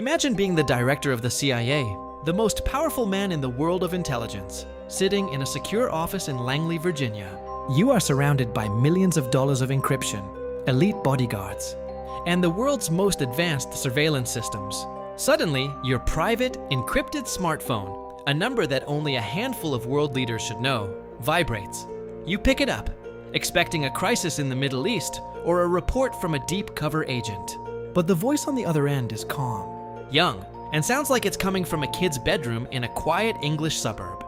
Imagine being the director of the CIA, the most powerful man in the world of intelligence, sitting in a secure office in Langley, Virginia. You are surrounded by millions of dollars of encryption, elite bodyguards, and the world's most advanced surveillance systems. Suddenly, your private, encrypted smartphone, a number that only a handful of world leaders should know, vibrates. You pick it up, expecting a crisis in the Middle East or a report from a deep cover agent. But the voice on the other end is calm, young, and sounds like it's coming from a kid's bedroom in a quiet English suburb.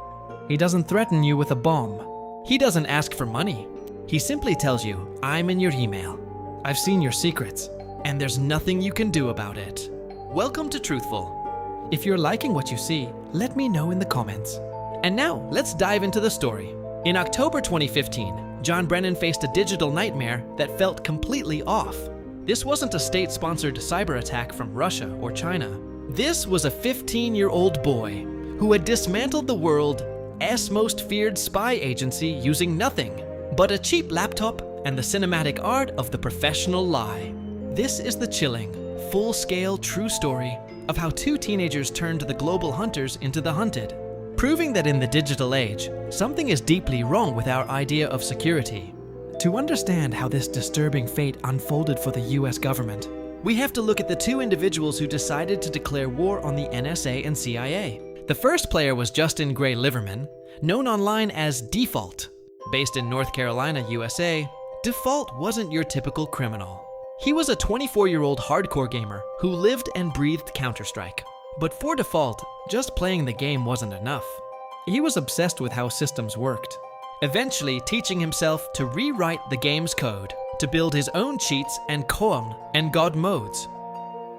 He doesn't threaten you with a bomb. He doesn't ask for money. He simply tells you, "I'm in your email. I've seen your secrets, and there's nothing you can do about it." Welcome to Truthful. If you're liking what you see, let me know in the comments. And now, let's dive into the story. In October 2015, John Brennan faced a digital nightmare that felt completely off. This wasn't a state-sponsored cyber attack from Russia or China. This was a 15-year-old boy who had dismantled the world's most feared spy agency using nothing but a cheap laptop and the cinematic art of the professional lie. This is the chilling, full-scale true story of how two teenagers turned the global hunters into the hunted, proving that in the digital age, something is deeply wrong with our idea of security. To understand how this disturbing fate unfolded for the US government, we have to look at the two individuals who decided to declare war on the NSA and CIA. The first player was Justin Gray Liverman, known online as Default. Based in North Carolina, USA, Default wasn't your typical criminal. He was a 24-year-old hardcore gamer who lived and breathed Counter-Strike. But for Default, just playing the game wasn't enough. He was obsessed with how systems worked, eventually teaching himself to rewrite the game's code to build his own cheats and Korn and God modes.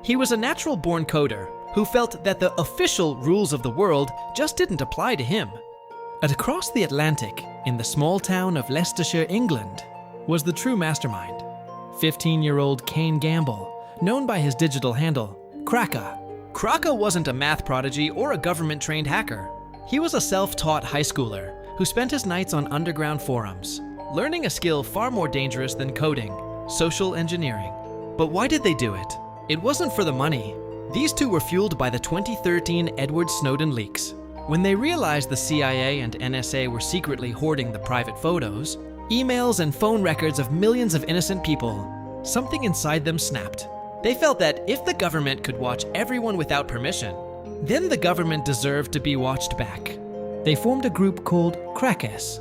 He was a natural-born coder who felt that the official rules of the world just didn't apply to him. Across the Atlantic, in the small town of Leicestershire, England, was the true mastermind, 15-year-old Kane Gamble, known by his digital handle, Crackas. Crackas wasn't a math prodigy or a government-trained hacker. He was a self-taught high schooler who spent his nights on underground forums, learning a skill far more dangerous than coding, social engineering. But why did they do it? It wasn't for the money. These two were fueled by the 2013 Edward Snowden leaks. When they realized the CIA and NSA were secretly hoarding the private photos, emails and phone records of millions of innocent people, something inside them snapped. They felt that if the government could watch everyone without permission, then the government deserved to be watched back. They formed a group called Crackas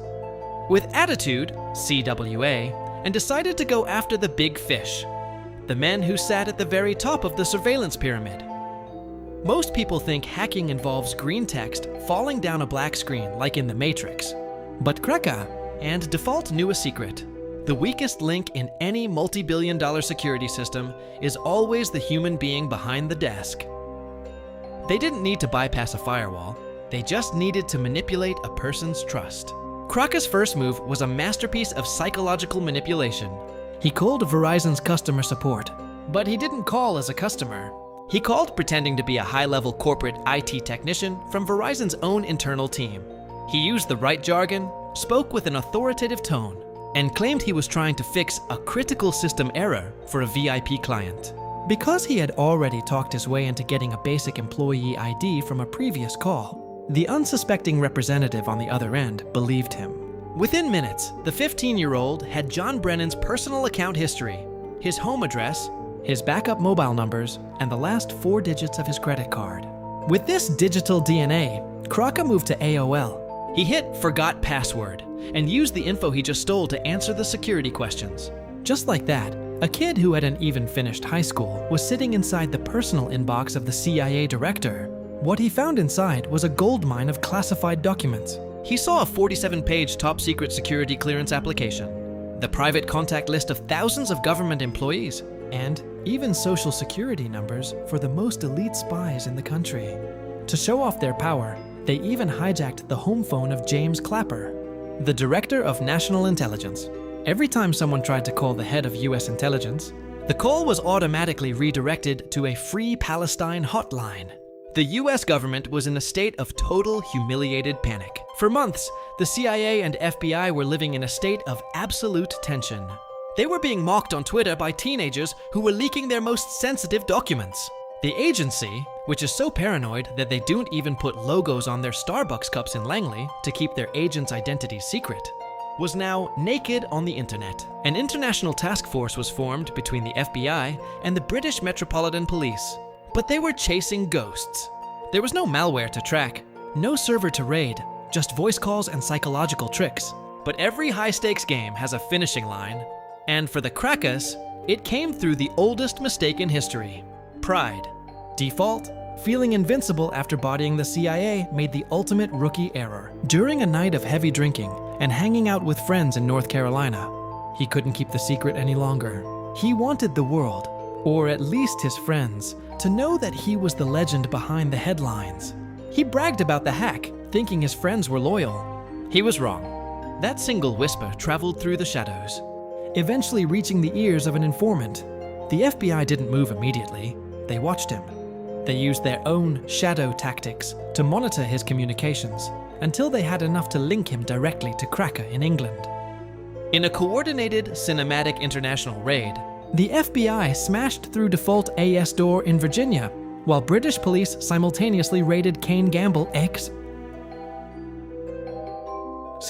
With Attitude, CWA, and decided to go after the big fish, the men who sat at the very top of the surveillance pyramid. Most people think hacking involves green text falling down a black screen like in The Matrix. But Crackas and Default knew a secret. The weakest link in any multi-billion-dollar security system is always the human being behind the desk. They didn't need to bypass a firewall. They just needed to manipulate a person's trust. Crackas' first move was a masterpiece of psychological manipulation. He called Verizon's customer support, but he didn't call as a customer. He called pretending to be a high-level corporate IT technician from Verizon's own internal team. He used the right jargon, spoke with an authoritative tone, and claimed he was trying to fix a critical system error for a VIP client. Because he had already talked his way into getting a basic employee ID from a previous call, the unsuspecting representative on the other end believed him. Within minutes, the 15-year-old had John Brennan's personal account history, his home address, his backup mobile numbers, and the last 4 digits of his credit card. With this digital DNA, Crackas moved to AOL. He hit Forgot Password and used the info he just stole to answer the security questions. Just like that, a kid who hadn't even finished high school was sitting inside the personal inbox of the CIA Director. What he found inside was a goldmine of classified documents. He saw a 47-page top-secret security clearance application, the private contact list of thousands of government employees, and even social security numbers for the most elite spies in the country. To show off their power, they even hijacked the home phone of James Clapper, the Director of National Intelligence. Every time someone tried to call the head of US intelligence, the call was automatically redirected to a Free Palestine hotline. The US government was in a state of total humiliated panic. For months, the CIA and FBI were living in a state of absolute tension. They were being mocked on Twitter by teenagers who were leaking their most sensitive documents. The agency, which is so paranoid that they don't even put logos on their Starbucks cups in Langley to keep their agents' identities secret, was now naked on the internet. An international task force was formed between the FBI and the British Metropolitan Police, but they were chasing ghosts. There was no malware to track, no server to raid, just voice calls and psychological tricks. But every high-stakes game has a finishing line, and for the Crackas, it came through the oldest mistake in history: pride. Default, feeling invincible after bodying the CIA made the ultimate rookie error. During a night of heavy drinking and hanging out with friends in North Carolina, he couldn't keep the secret any longer. He wanted the world, or at least his friends, to know that he was the legend behind the headlines. He bragged about the hack, thinking his friends were loyal. He was wrong. That single whisper traveled through the shadows, eventually reaching the ears of an informant. The FBI didn't move immediately. They watched him. They used their own shadow tactics to monitor his communications until they had enough to link him directly to Cracker in England. In a coordinated cinematic international raid, the FBI smashed through default AS door in Virginia, while British police simultaneously raided Kane Gamble X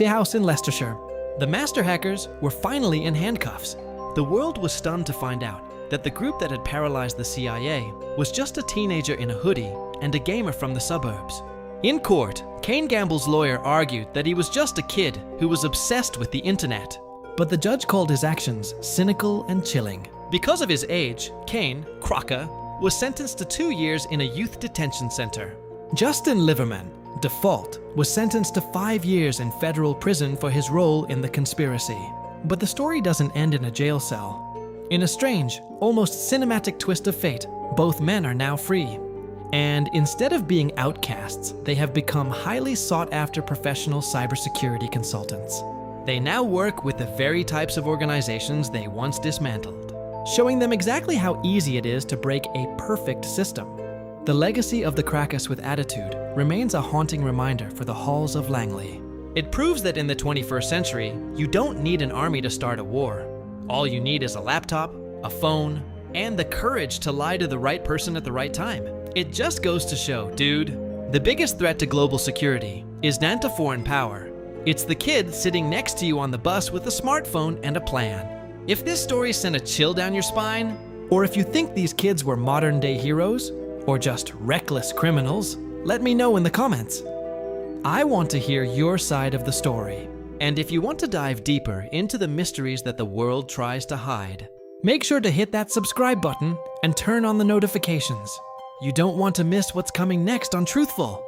house in Leicestershire. The master hackers were finally in handcuffs. The world was stunned to find out that the group that had paralyzed the CIA was just a teenager in a hoodie and a gamer from the suburbs. In court, Kane Gamble's lawyer argued that he was just a kid who was obsessed with the internet. But the judge called his actions cynical and chilling. Because of his age, Kane, Crocker, was sentenced to 2 years in a youth detention center. Justin Liverman, default, was sentenced to 5 years in federal prison for his role in the conspiracy. But the story doesn't end in a jail cell. In a strange, almost cinematic twist of fate, both men are now free. And instead of being outcasts, they have become highly sought-after professional cybersecurity consultants. They now work with the very types of organizations they once dismantled, showing them exactly how easy it is to break a perfect system. The legacy of the Crackas with Attitude remains a haunting reminder for the halls of Langley. It proves that in the 21st century, you don't need an army to start a war. All you need is a laptop, a phone, and the courage to lie to the right person at the right time. It just goes to show, dude, the biggest threat to global security is not a foreign power. It's the kid sitting next to you on the bus with a smartphone and a plan. If this story sent a chill down your spine, or if you think these kids were modern-day heroes, or just reckless criminals, let me know in the comments. I want to hear your side of the story. And if you want to dive deeper into the mysteries that the world tries to hide, make sure to hit that subscribe button and turn on the notifications. You don't want to miss what's coming next on Truthful.